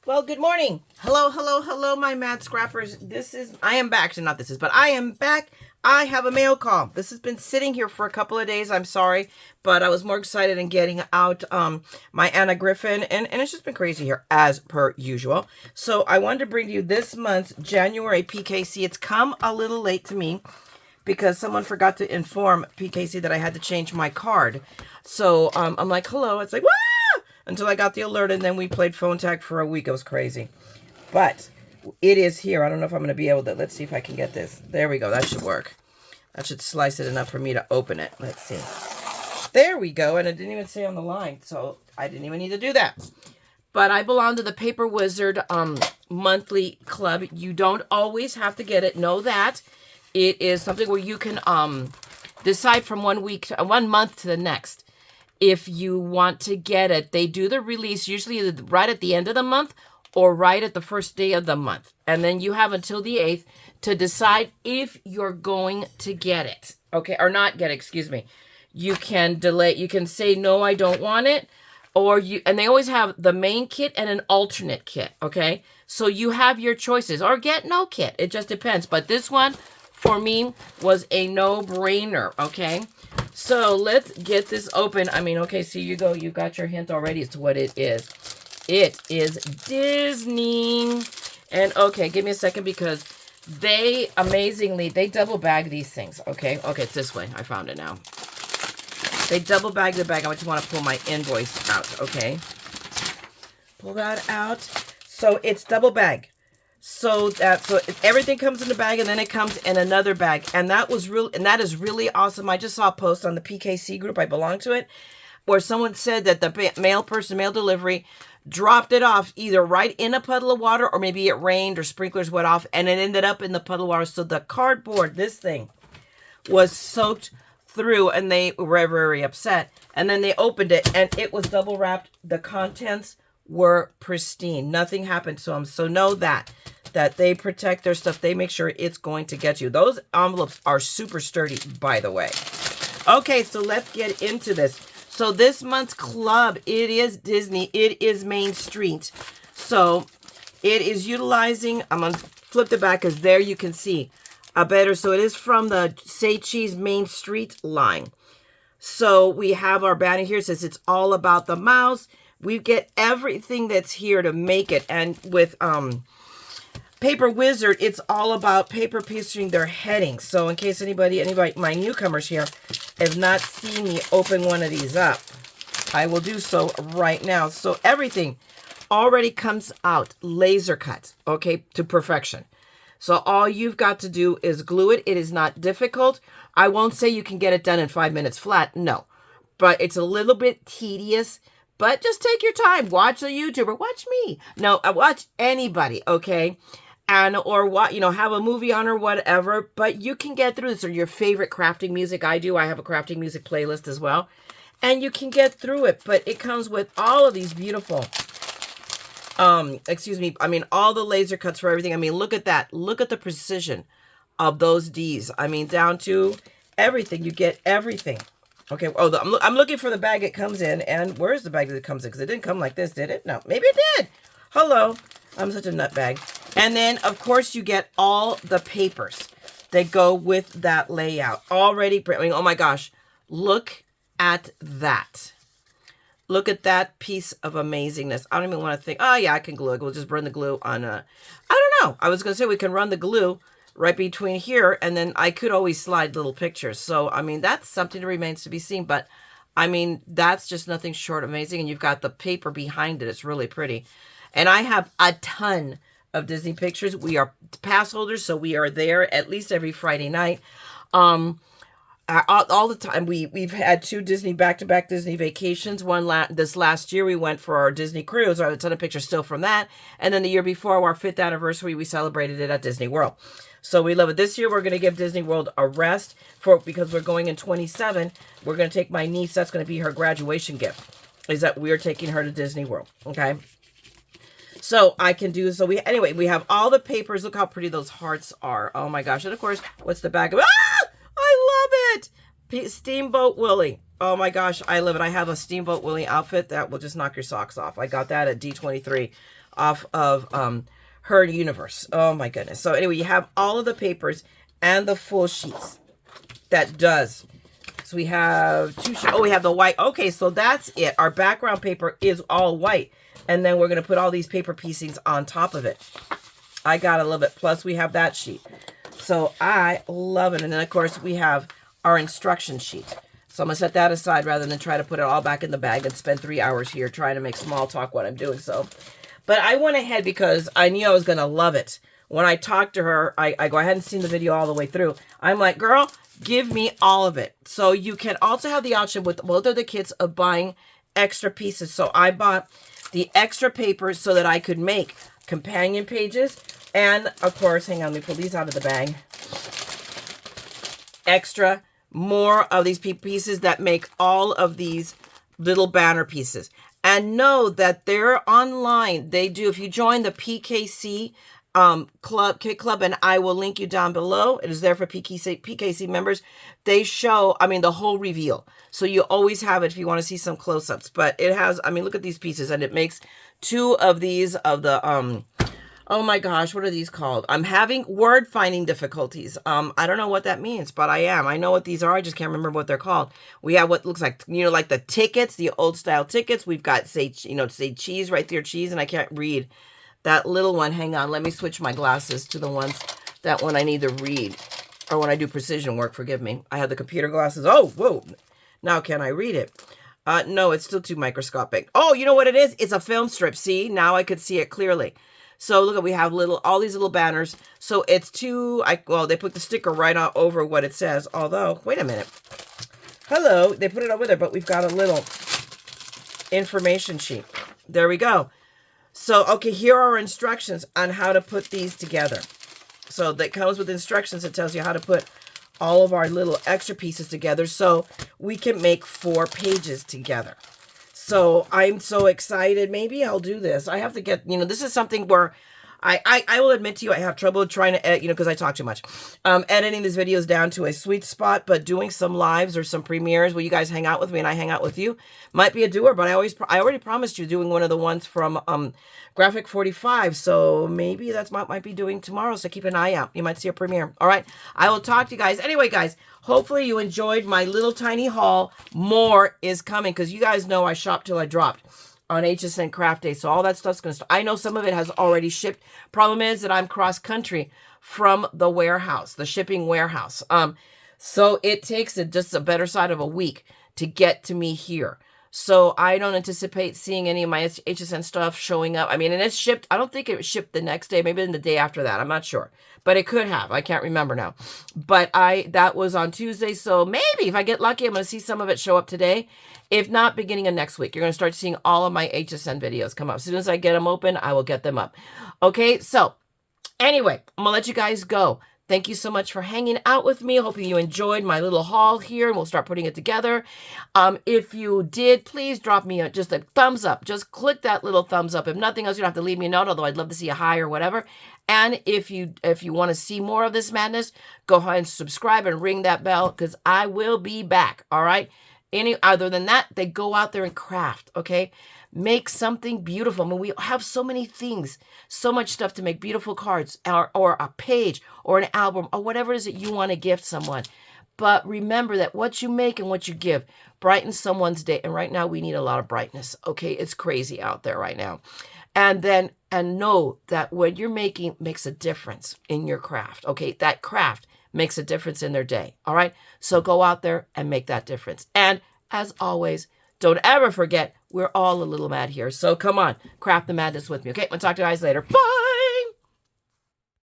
Well, good morning. Hello, hello, hello, my mad scrappers. I am back. So not this is, but I am back. I have a mail call. This has been sitting here for a couple of days. I'm sorry, but I was more excited in getting out my Anna Griffin, and it's just been crazy here as per usual. So I wanted to bring you this month's January PKC. It's come a little late to me because someone forgot to inform PKC that I had to change my card. So I'm like, hello. It's like, what? Until I got the alert, and then we played phone tag for a week. It was crazy. But it is here. I don't know if I'm going to be able to. Let's see if I can get this. There we go. That should work. That should slice it enough for me to open it. Let's see. There we go. And it didn't even say on the line, so I didn't even need to do that. But I belong to the Paper Wizard monthly club. You don't always have to get it. Know that. It is something where you can decide from 1 month to the next. If you want to get it, they do the release usually right at the end of the month or right at the first day of the month. And then you have until the 8th to decide if you're going to get it. Okay, or not get it, excuse me. You can delay, you can say, no, I don't want it. And they always have the main kit and an alternate kit, okay? So you have your choices, or get no kit. It just depends. But this one, for me, was a no-brainer, okay? So let's get this open. I mean, okay, so you go. You got your hint already as to what it is. It is Disney. And okay, give me a second because they double bag these things. Okay, it's this way. I found it now. They double bag the bag. I just want to pull my invoice out. Okay, pull that out. So it's double bag. So everything comes in the bag, and then it comes in another bag, and that is really awesome. I just saw a post on the PKC group, I belong to it, where someone said that the mail delivery dropped it off either right in a puddle of water, or maybe it rained or sprinklers went off and it ended up in the puddle of water. So the cardboard, this thing, was soaked through, and they were very upset. And then they opened it, and it was double wrapped. The contents were pristine. Nothing happened to them. So know that they protect their stuff. They make sure it's going to get you. Those envelopes are super sturdy, by the way. Okay, so let's get into this. So this month's club, it is Disney. It is Main Street. So it is utilizing, I'm going to flip the back because there you can see a better. So it is from the Say Cheese Main Street line. So we have our banner here. It says it's all about the mouse. We get everything that's here to make it. And with Paper Wizard, it's all about paper featuring their headings. So in case anybody, my newcomers here, have not seen me open one of these up, I will do so right now. So everything already comes out laser cut, okay, to perfection. So all you've got to do is glue it. It is not difficult. I won't say you can get it done in 5 minutes flat, no. But it's a little bit tedious. But just take your time. Watch a YouTuber. Watch me. No, watch anybody, okay? Or what, have a movie on or whatever. But you can get through this, or your favorite crafting music. I do. I have a crafting music playlist as well. And you can get through it. But it comes with all of these beautiful, all the laser cuts for everything. I mean, look at that. Look at the precision of those D's. I mean, down to everything. You get everything. Okay, I'm looking for the bag it comes in, and where's the bag that it comes in? Because it didn't come like this, did it? No, maybe it did. Hello, I'm such a nut bag. And then, of course, you get all the papers that go with that layout. Already, oh my gosh, look at that. Look at that piece of amazingness. I don't even want to think, oh yeah, I can glue it. We'll just run the glue on I don't know. I was going to say we can run the glue right between here, and then I could always slide little pictures. So, I mean, that's something that remains to be seen. But, I mean, that's just nothing short of amazing. And you've got the paper behind it. It's really pretty. And I have a ton of Disney pictures. We are pass holders, so we are there at least every Friday night. All the time. We've had 2 Disney back-to-back Disney vacations. This last year we went for our Disney cruise. I have a ton of pictures still from that. And then the year before, our 5th anniversary, we celebrated it at Disney World. So we love it. This year we're going to give Disney World a rest because we're going in 27. We're going to take my niece. That's going to be her graduation gift. Is that we are taking her to Disney World. Okay. So I can do so. We have all the papers. Look how pretty those hearts are. Oh my gosh! And of course, what's the back of it? Ah! I love it. Steamboat Willie. Oh my gosh, I love it. I have a Steamboat Willie outfit that will just knock your socks off. I got that at D23. off of her universe. Oh my goodness. So anyway, you have all of the papers and the full sheets. That does. So we have two. Oh, we have the white. Okay, so that's it. Our background paper is all white. And then we're going to put all these paper piecings on top of it. I got a little bit. Plus, we have that sheet. So I love it. And then, of course, we have our instruction sheet. So I'm going to set that aside rather than try to put it all back in the bag and spend 3 hours here trying to make small talk what I'm doing. So, but I went ahead because I knew I was going to love it. When I talked to her, I go ahead and seen the video all the way through. I'm like, girl, give me all of it. So you can also have the option with both of the kits of buying extra pieces. So I bought the extra papers so that I could make companion pages. And of course, hang on, let me pull these out of the bag. Extra, more of these pieces that make all of these little banner pieces. And know that they're online. They do, if you join the PKC kit club, and I will link you down below. It is there for PKC members. They show, I mean, the whole reveal. So you always have it if you want to see some close-ups. But it has, I mean, look at these pieces, and it makes 2 of these of the oh my gosh, what are these called? I'm having word finding difficulties. I don't know what that means, but I am. I know what these are. I just can't remember what they're called. We have what looks like, you know, like the tickets, the old style tickets. We've got, say, you know, say cheese right there, cheese, and I can't read that little one. Hang on, let me switch my glasses to the ones that when I need to read or when I do precision work, forgive me. I have the computer glasses. Oh, whoa. Now can I read it? No, it's still too microscopic. Oh, you know what it is? It's a film strip. See, now I could see it clearly. So look at, we have all these little banners. So it's well, they put the sticker right on over what it says. Although, wait a minute. Hello, they put it over there, but we've got a little information sheet. There we go. So, okay, here are instructions on how to put these together. So that comes with instructions. It tells you how to put all of our little extra pieces together so we can make 4 pages together. So I'm so excited. Maybe I'll do this. I have to get, you know, this is something where I will admit to you, I have trouble trying to edit, you know, because I talk too much. Editing these videos down to a sweet spot, but doing some lives or some premieres where you guys hang out with me and I hang out with you might be a doer. But I already promised you doing one of the ones from Graphic 45. So maybe that's what I might be doing tomorrow. So keep an eye out. You might see a premiere. All right. I will talk to you guys. Anyway, guys, hopefully you enjoyed my little tiny haul. More is coming because you guys know I shop till I dropped on HSN Craft Day. So all that stuff's going to start. I know some of it has already shipped. Problem is that I'm cross country from the warehouse, the shipping warehouse. So it takes just a better side of a week to get to me here. So I don't anticipate seeing any of my HSN stuff showing up. I mean, and it's shipped. I don't think it was shipped the next day, maybe in the day after that. I'm not sure, but it could have. I can't remember now. But that was on Tuesday. So maybe if I get lucky, I'm going to see some of it show up today. If not, beginning of next week, you're going to start seeing all of my HSN videos come up. As soon as I get them open, I will get them up. Okay, so anyway, I'm going to let you guys go. Thank you so much for hanging out with me. Hoping you enjoyed my little haul here, and we'll start putting it together. If you did, please drop me just a thumbs up. Just click that little thumbs up. If nothing else, you don't have to leave me a note, although I'd love to see a high or whatever. And if you want to see more of this madness, go ahead and subscribe and ring that bell because I will be back, all right? Other than that, they go out there and craft, okay? Make something beautiful. I mean, we have so many things, so much stuff to make beautiful cards or a page or an album or whatever it is that you want to gift someone. But remember that what you make and what you give brightens someone's day. And right now we need a lot of brightness. Okay. It's crazy out there right now. And know that what you're making makes a difference in your craft. Okay. That craft makes a difference in their day. All right. So go out there and make that difference. And as always, don't ever forget, we're all a little mad here. So come on, craft the madness with me. Okay, I'm going to talk to you guys later. Bye.